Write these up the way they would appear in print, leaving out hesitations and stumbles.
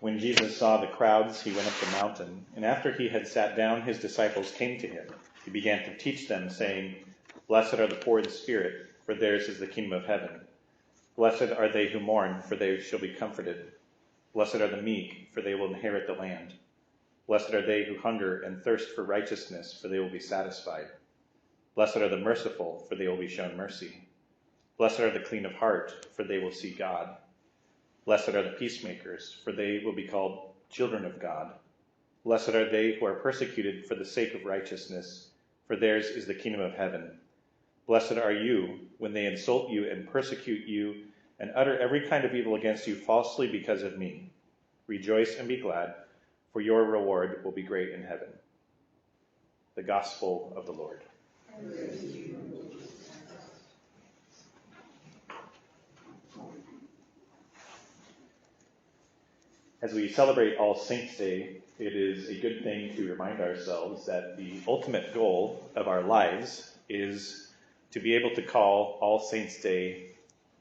When Jesus saw the crowds, he went up the mountain, and after he had sat down, his disciples came to him. He began to teach them, saying, "Blessed are the poor in spirit, for theirs is the kingdom of heaven. Blessed are they who mourn, for they shall be comforted. Blessed are the meek, for they will inherit the land. Blessed are they who hunger and thirst for righteousness, for they will be satisfied. Blessed are the merciful, for they will be shown mercy. Blessed are the clean of heart, for they will see God. Blessed are the peacemakers, for they will be called children of God. Blessed are they who are persecuted for the sake of righteousness, for theirs is the kingdom of heaven. Blessed are you when they insult you and persecute you and utter every kind of evil against you falsely because of me. Rejoice and be glad, for your reward will be great in heaven." The Gospel of the Lord. As we celebrate All Saints' Day, it is a good thing to remind ourselves that the ultimate goal of our lives is to be able to call All Saints' Day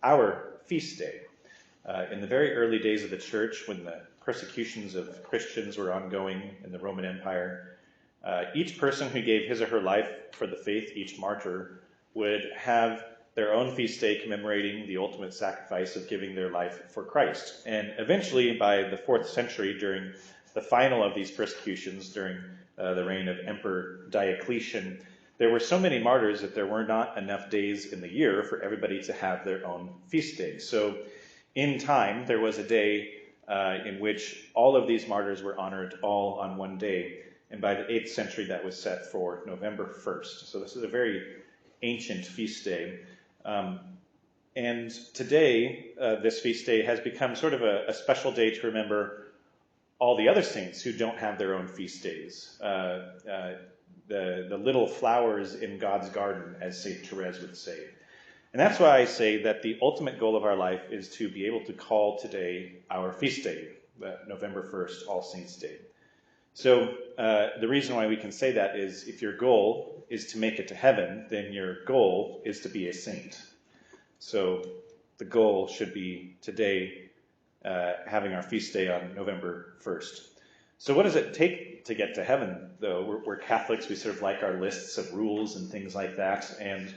our feast day. In the very early days of the church, when the persecutions of Christians were ongoing in the Roman Empire, each person who gave his or her life for the faith, each martyr, would have their own feast day commemorating the ultimate sacrifice of giving their life for Christ. And eventually, by the 4th century, during the final of these persecutions, during the reign of Emperor Diocletian, there were so many martyrs that there were not enough days in the year for everybody to have their own feast day. So in time, there was a day in which all of these martyrs were honored all on one day. And by the 8th century, that was set for November 1st. So this is a very ancient feast day. And today, this feast day has become sort of a special day to remember all the other saints who don't have their own feast days. The little flowers in God's garden, as St. Therese would say. And that's why I say that the ultimate goal of our life is to be able to call today our feast day, November 1st, All Saints' Day. So the reason why we can say that is if your goal is to make it to heaven, then your goal is to be a saint. So the goal should be today having our feast day on November 1st. So what does it take to get to heaven, though? We're Catholics. We sort of like our lists of rules and things like that. And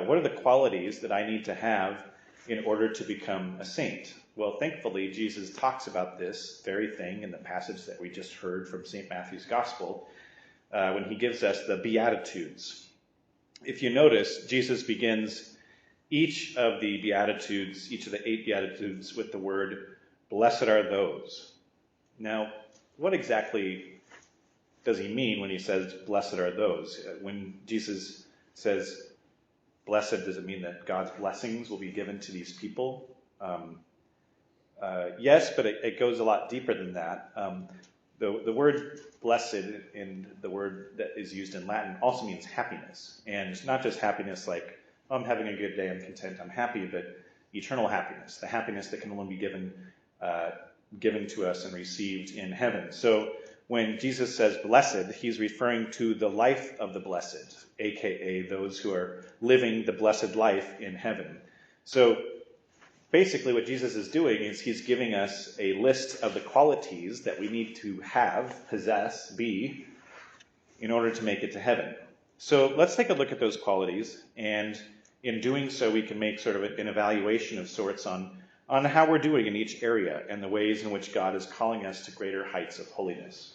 what are the qualities that I need to have in order to become a saint? Well, thankfully, Jesus talks about this very thing in the passage that we just heard from St. Matthew's Gospel when he gives us the Beatitudes. If you notice, Jesus begins each of the Beatitudes, each of the 8 Beatitudes, with the word, "Blessed are those." Now, what exactly does he mean when he says, "Blessed are those"? When Jesus says, "Blessed," does it mean that God's blessings will be given to these people? Yes, but it goes a lot deeper than that. The word blessed and the word that is used in Latin also means happiness. And not just happiness like, "Oh, I'm having a good day, I'm content, I'm happy," but eternal happiness, the happiness that can only be given to us and received in heaven. So when Jesus says blessed, he's referring to the life of the blessed, aka those who are living the blessed life in heaven. So basically what Jesus is doing is he's giving us a list of the qualities that we need to have, possess, be, in order to make it to heaven. So let's take a look at those qualities, and in doing so we can make sort of an evaluation of sorts on how we're doing in each area and the ways in which God is calling us to greater heights of holiness.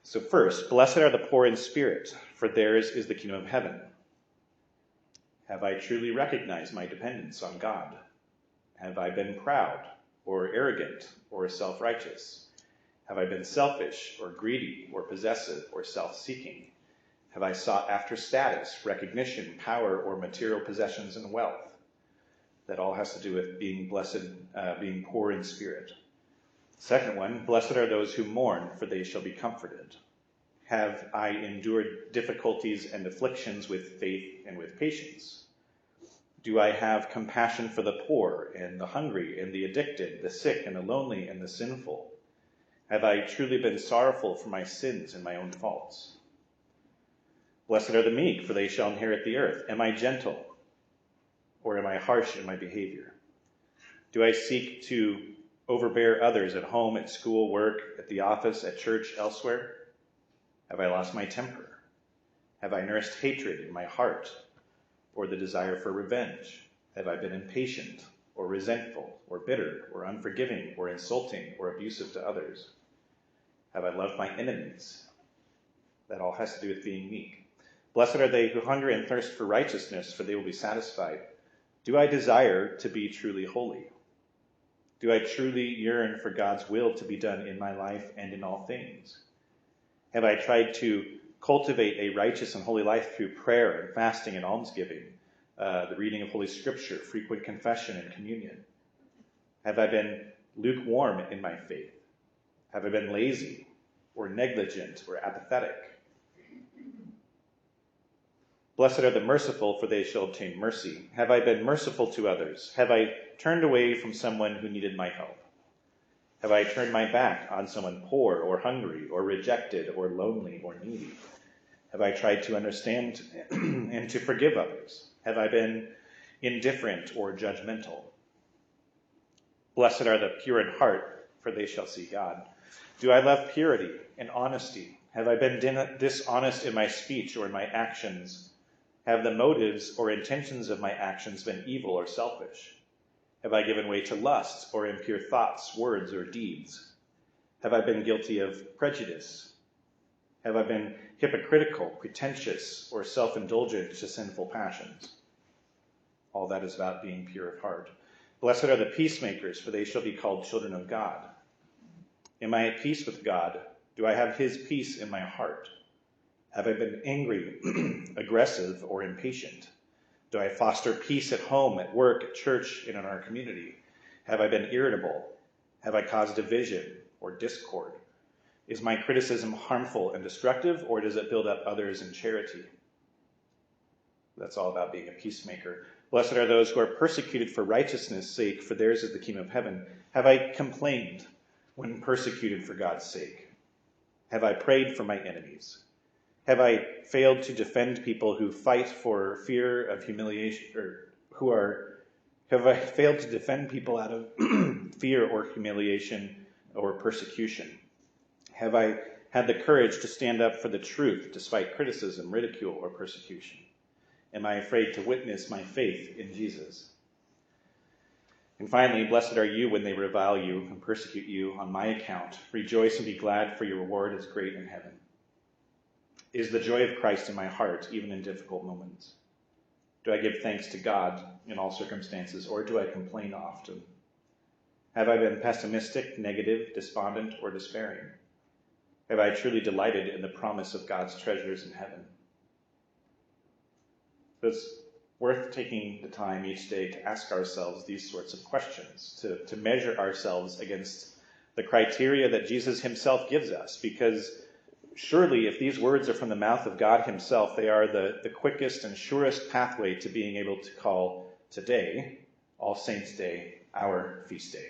So first, blessed are the poor in spirit, for theirs is the kingdom of heaven. Have I truly recognized my dependence on God? Have I been proud or arrogant or self-righteous? Have I been selfish or greedy or possessive or self-seeking? Have I sought after status, recognition, power, or material possessions and wealth? That all has to do with being blessed, being poor in spirit. Second one, blessed are those who mourn, for they shall be comforted. Have I endured difficulties and afflictions with faith and with patience? Do I have compassion for the poor and the hungry and the addicted, the sick and the lonely and the sinful? Have I truly been sorrowful for my sins and my own faults? Blessed are the meek, for they shall inherit the earth. Am I gentle, or am I harsh in my behavior? Do I seek to overbear others at home, at school, work, at the office, at church, elsewhere? Have I lost my temper? Have I nursed hatred in my heart or the desire for revenge? Have I been impatient or resentful or bitter or unforgiving or insulting or abusive to others? Have I loved my enemies? That all has to do with being meek. Blessed are they who hunger and thirst for righteousness, for they will be satisfied. Do I desire to be truly holy? Do I truly yearn for God's will to be done in my life and in all things? Have I tried to cultivate a righteous and holy life through prayer and fasting and almsgiving, the reading of Holy Scripture, frequent confession and communion? Have I been lukewarm in my faith? Have I been lazy or negligent or apathetic? Blessed are the merciful, for they shall obtain mercy. Have I been merciful to others? Have I turned away from someone who needed my help? Have I turned my back on someone poor or hungry or rejected or lonely or needy? Have I tried to understand and to forgive others? Have I been indifferent or judgmental? Blessed are the pure in heart, for they shall see God. Do I love purity and honesty? Have I been dishonest in my speech or in my actions? Have the motives or intentions of my actions been evil or selfish? Have I given way to lust or impure thoughts, words, or deeds? Have I been guilty of prejudice? Have I been hypocritical, pretentious, or self-indulgent to sinful passions? All that is about being pure of heart. Blessed are the peacemakers, for they shall be called children of God. Am I at peace with God? Do I have his peace in my heart? Have I been angry, aggressive, or impatient? Do I foster peace at home, at work, at church, and in our community? Have I been irritable? Have I caused division or discord? Is my criticism harmful and destructive, or does it build up others in charity? That's all about being a peacemaker. Blessed are those who are persecuted for righteousness' sake, for theirs is the kingdom of heaven. Have I complained when persecuted for God's sake? Have I prayed for my enemies? Have I failed to defend people who fight for fear of humiliation, have I failed to defend people out of fear or humiliation or persecution? Have I had the courage to stand up for the truth despite criticism, ridicule, or persecution? Am I afraid to witness my faith in Jesus? And finally, blessed are you when they revile you and persecute you on my account. Rejoice and be glad, for your reward is great in heaven. Is the joy of Christ in my heart, even in difficult moments? Do I give thanks to God in all circumstances, or do I complain often? Have I been pessimistic, negative, despondent, or despairing? Have I truly delighted in the promise of God's treasures in heaven? It's worth taking the time each day to ask ourselves these sorts of questions, to measure ourselves against the criteria that Jesus himself gives us, because surely, if these words are from the mouth of God himself, they are the quickest and surest pathway to being able to call today, All Saints' Day, our feast day.